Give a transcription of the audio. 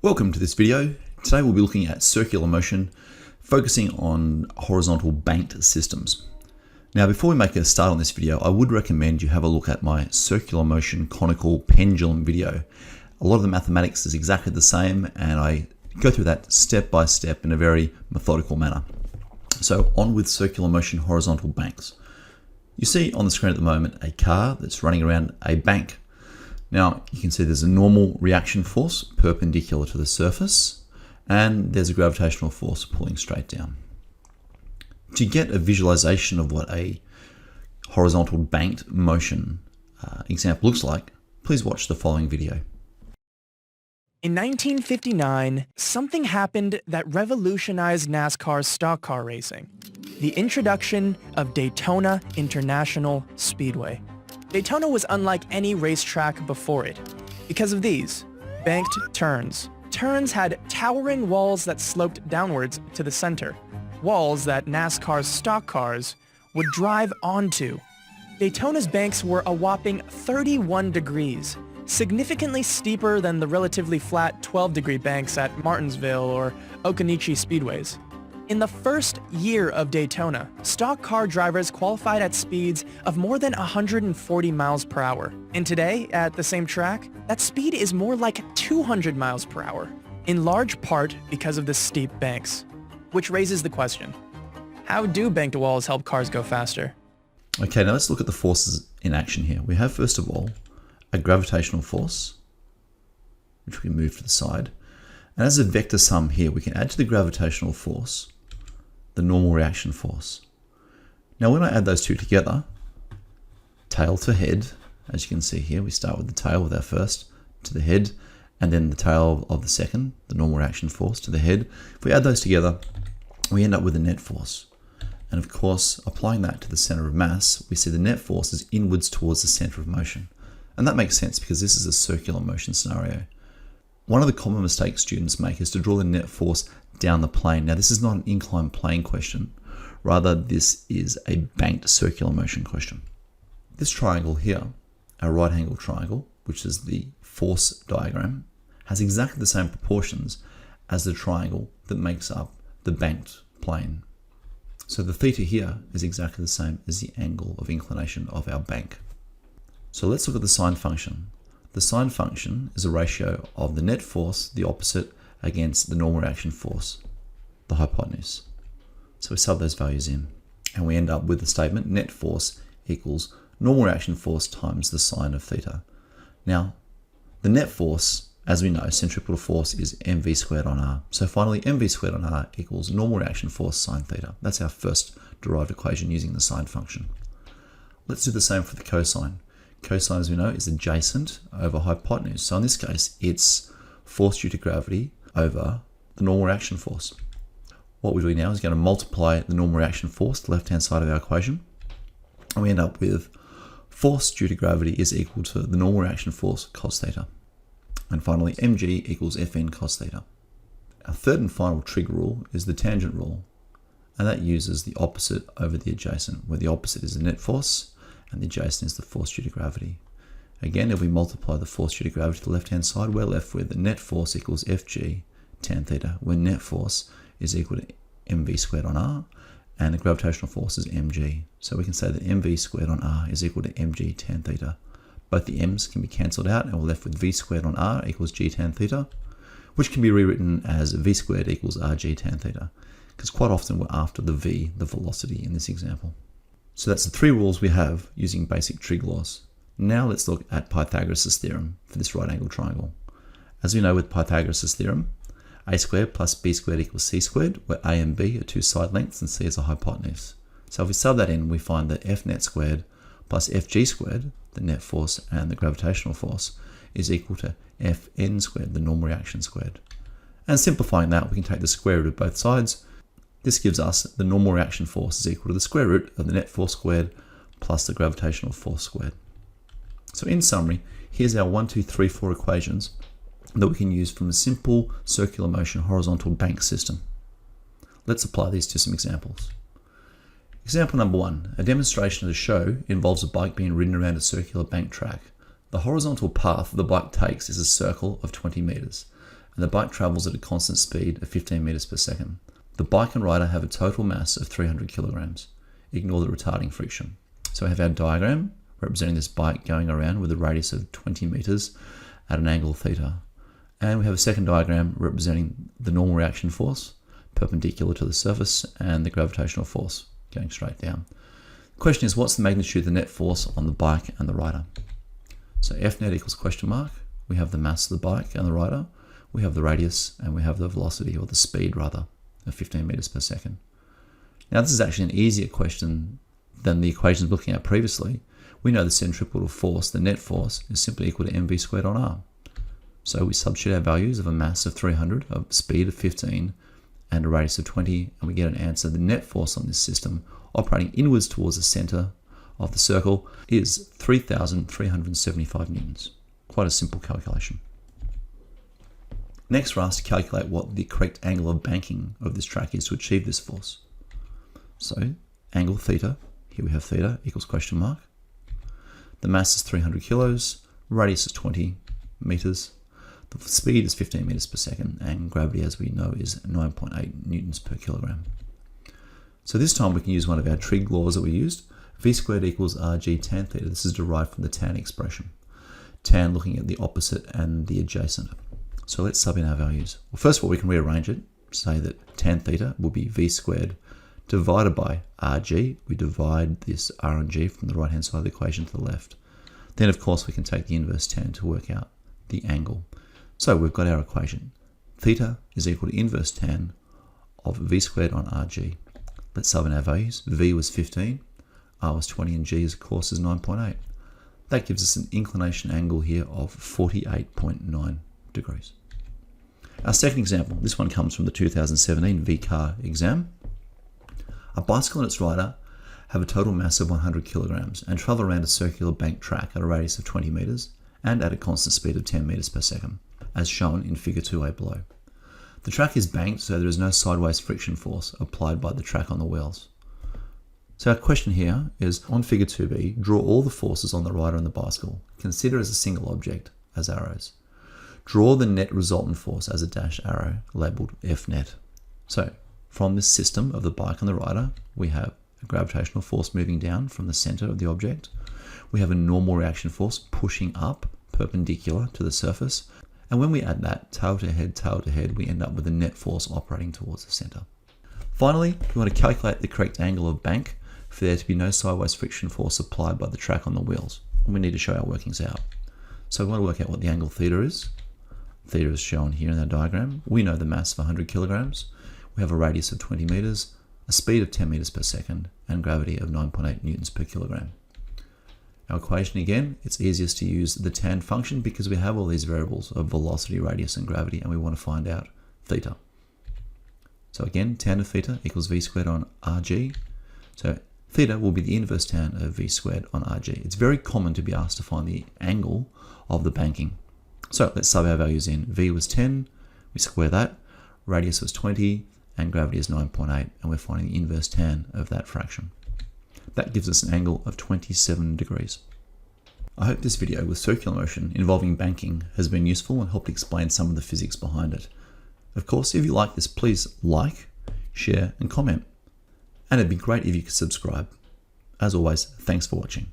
Welcome to this video. Today we'll be looking at circular motion, focusing on horizontal banked systems. Now before we make a start on this video, I would recommend you have a look at my circular motion conical pendulum video. A lot of the mathematics is exactly the same and I go through that step by step in a very methodical manner. So on with circular motion horizontal banks. You see on the screen at the moment a car that's running around a bank. Now you can see there's a normal reaction force perpendicular to the surface and there's a gravitational force pulling straight down. To get a visualization of what a horizontal banked motion example looks like, please watch the following video. In 1959, something happened that revolutionized NASCAR's stock car racing: the introduction of Daytona International Speedway. Daytona was unlike any racetrack before it because of these banked turns. Turns had towering walls that sloped downwards to the center, walls that NASCAR's stock cars would drive onto. Daytona's banks were a whopping 31 degrees, significantly steeper than the relatively flat 12-degree banks at Martinsville or Okanichi speedways. In the first year of Daytona, stock car drivers qualified at speeds of more than 140 miles per hour. And today, at the same track, that speed is more like 200 miles per hour, in large part because of the steep banks. Which raises the question, how do banked walls help cars go faster? Okay, now let's look at the forces in action here. We have, first of all, a gravitational force, which we can move to the side. And as a vector sum here, we can add to the gravitational force the normal reaction force. Now when I add those two together, tail to head, as you can see here, we start with the tail with our first to the head, and then the tail of the second, the normal reaction force to the head. If we add those together, we end up with a net force. And of course, applying that to the center of mass, we see the net force is inwards towards the center of motion. And that makes sense because this is a circular motion scenario. One of the common mistakes students make is to draw the net force down the plane. Now this is not an inclined plane question, rather this is a banked circular motion question. This triangle here, our right angle triangle, which is the force diagram, has exactly the same proportions as the triangle that makes up the banked plane. So the theta here is exactly the same as the angle of inclination of our bank. So let's look at the sine function. The sine function is a ratio of the net force, the opposite, against the normal reaction force, the hypotenuse. So we sub those values in, and we end up with the statement net force equals normal reaction force times the sine of theta. Now, the net force, as we know, centripetal force is mv squared on r. So finally, mv squared on r equals normal reaction force sine theta. That's our first derived equation using the sine function. Let's do the same for the cosine. Cosine, as we know, is adjacent over hypotenuse. So in this case, it's force due to gravity over the normal reaction force. What we're doing now is going to multiply the normal reaction force, the left-hand side of our equation, and we end up with force due to gravity is equal to the normal reaction force cos theta. And finally, mg equals Fn cos theta. Our third and final trig rule is the tangent rule, and that uses the opposite over the adjacent, where the opposite is the net force and the adjacent is the force due to gravity. Again, if we multiply the force due to gravity to the left-hand side, we're left with the net force equals Fg tan theta, where net force is equal to mv squared on r, and the gravitational force is mg. So we can say that mv squared on r is equal to mg tan theta. Both the m's can be cancelled out, and we're left with v squared on r equals g tan theta, which can be rewritten as v squared equals rg tan theta, because quite often we're after the v, the velocity in this example. So that's the three rules we have using basic trig laws. Now let's look at Pythagoras' theorem for this right angle triangle. As we know with Pythagoras' theorem, a squared plus b squared equals c squared, where a and b are two side lengths and c is a hypotenuse. So if we sub that in, we find that f net squared plus fg squared, the net force and the gravitational force, is equal to fn squared, the normal reaction squared. And simplifying that, we can take the square root of both sides. This gives us the normal reaction force is equal to the square root of the net force squared plus the gravitational force squared. So in summary, here's our 1, 2, 3, 4 equations that we can use from a simple circular motion horizontal bank system. Let's apply these to some examples. Example number 1, a demonstration at a show involves a bike being ridden around a circular bank track. The horizontal path the bike takes is a circle of 20 meters. and the bike travels at a constant speed of 15 meters per second. The bike and rider have a total mass of 300 kilograms. Ignore the retarding friction. So we have our diagram representing this bike going around with a radius of 20 meters at an angle theta. And we have a second diagram representing the normal reaction force perpendicular to the surface and the gravitational force going straight down. The question is, what's the magnitude of the net force on the bike and the rider? So F net equals question mark. We have the mass of the bike and the rider. We have the radius, and we have the velocity, or the speed rather, of 15 meters per second. Now this is actually an easier question than the equations looking at previously. We know the centripetal force, the net force, is simply equal to mv squared on r. So we substitute our values of a mass of 300, a speed of 15, and a radius of 20, and we get an answer. The net force on this system, operating inwards towards the center of the circle, is 3,375 newtons. Quite a simple calculation. Next, we're asked to calculate what the correct angle of banking of this track is to achieve this force. So, angle theta, here we have theta equals question mark. The mass is 300 kilos, radius is 20 meters, the speed is 15 meters per second, and gravity, as we know, is 9.8 newtons per kilogram. So this time we can use one of our trig laws that we used. V squared equals Rg tan theta. This is derived from the tan expression. Tan looking at the opposite and the adjacent. So let's sub in our values. Well, first of all, we can rearrange it. Say that tan theta will be V squared divided by Rg. We divide this R and G from the right hand side of the equation to the left. Then of course we can take the inverse tan to work out the angle. So we've got our equation. Theta is equal to inverse tan of V squared on Rg. Let's sub in our values. V was 15, R was 20, and G, of course, is 9.8. That gives us an inclination angle here of 48.9 degrees. Our second example, this one comes from the 2017 VCAR exam. A bicycle and its rider have a total mass of 100 kilograms and travel around a circular bank track at a radius of 20 meters and at a constant speed of 10 meters per second, as shown in figure 2a below. The track is banked, so there is no sideways friction force applied by the track on the wheels. So our question here is, on figure 2b, draw all the forces on the rider and the bicycle. Consider as a single object, as arrows. Draw the net resultant force as a dash arrow, labelled F net. So, from this system of the bike and the rider, we have a gravitational force moving down from the centre of the object. We have a normal reaction force pushing up, perpendicular to the surface. And when we add that tail to head, we end up with a net force operating towards the centre. Finally, we want to calculate the correct angle of bank for there to be no sideways friction force applied by the track on the wheels. And we need to show our workings out. So we want to work out what the angle theta is. Theta is shown here in our diagram. We know the mass of 100 kilograms. We have a radius of 20 meters, a speed of 10 meters per second, and gravity of 9.8 newtons per kilogram. Our equation again, it's easiest to use the tan function because we have all these variables of velocity, radius, and gravity, and we want to find out theta. So again, tan of theta equals V squared on Rg. So theta will be the inverse tan of V squared on Rg. It's very common to be asked to find the angle of the banking. So let's sub our values in. V was 10, we square that, radius was 20, and gravity is 9.8, and we're finding the inverse tan of that fraction. That gives us an angle of 27 degrees. I hope this video with circular motion involving banking has been useful and helped explain some of the physics behind it. Of course, if you like this, please like, share, and comment. And it'd be great if you could subscribe. As always, thanks for watching.